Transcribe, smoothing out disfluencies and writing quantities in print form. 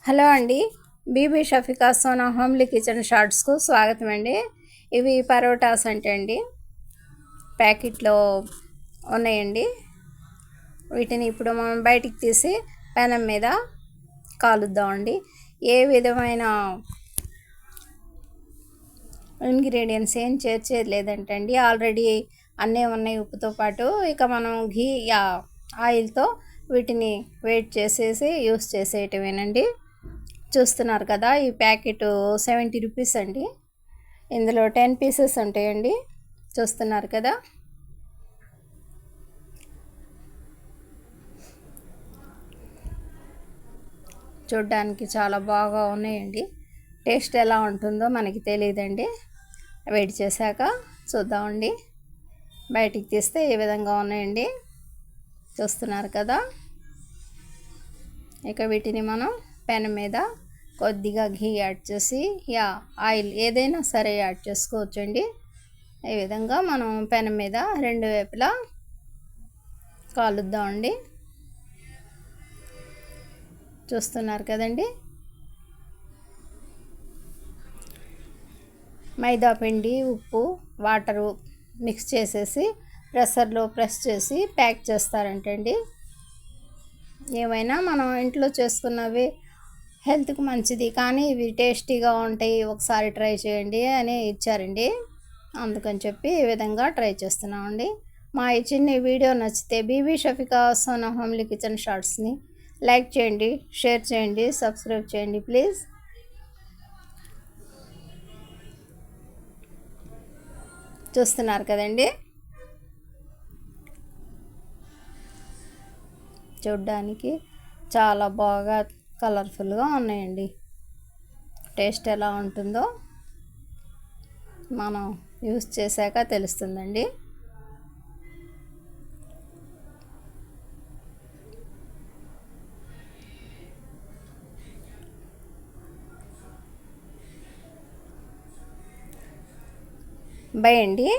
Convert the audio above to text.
Hello అండి, Bibi Shafika Sona homely kitchen షార్ట్స్కు స్వాగతం అండి. ఇవి పరోటాస్ అంటే అండి ప్యాకెట్లో ఉన్నాయండి. వీటిని ఇప్పుడు మనం బయటికి తీసి పెనం మీద కాలుద్దామండి. ఏ విధమైన ఇంగ్రీడియంట్స్ ఏం చేర్చేది లేదంటే అండి, ఆల్రెడీ అన్నీ ఉన్నాయి ఉప్పుతో పాటు. ఇక మనం ఘీ ఆయిల్తో వీటిని వేట్ చేసేసి యూస్ చేసేయటమేనండి. చూస్తున్నారు కదా, ఈ ప్యాకెట్ 70 రూపీస్ అండి. ఇందులో 10 పీసెస్ ఉంటాయండి. చూస్తున్నారు కదా, చూడ్డానికి చాలా బాగా ఉన్నాయండి. టేస్ట్ ఎలా ఉంటుందో మనకి తెలియదండి. వేడి చేశాక చూద్దామండి. బయటికి తీస్తే ఏ విధంగా ఉన్నాయండి. చూస్తున్నారు కదా, ఇక వీటిని మనం పెనం మీద కొద్దిగా ఘీ యాడ్ చేసి ఆయిల్ ఏదైనా సరే యాడ్ చేసుకోవచ్చండి. ఈ విధంగా మనం పెనం మీద రెండు వైపులా కాలుద్దామండి. చూస్తున్నారు కదండి, మైదా పిండి, ఉప్పు, వాటరు మిక్స్ చేసేసి ప్రెషర్లో ప్రెస్ చేసి ప్యాక్ చేస్తారంటండి. ఏమైనా మనం ఇంట్లో చేసుకున్నవి హెల్త్కి మంచిది, కానీ ఇవి టేస్టీగా ఉంటాయి, ఒకసారి ట్రై చేయండి అని ఇచ్చారండి. అందుకని చెప్పి ఈ విధంగా ట్రై చేస్తున్నామండి. మా ఈ చిన్న వీడియో నచ్చితే బీబీ షఫికా సోనా హోమ్లీ కిచెన్ షార్ట్స్ని లైక్ చేయండి, షేర్ చేయండి, సబ్స్క్రైబ్ చేయండి ప్లీజ్. చూస్తున్నారు కదండి, చూడ్డానికి చాలా బాగా కలర్ఫుల్గా ఉన్నాయండి. టేస్ట్ ఎలా ఉంటుందో మనం యూస్ చేశాక తెలుస్తుందండి. బై అండి.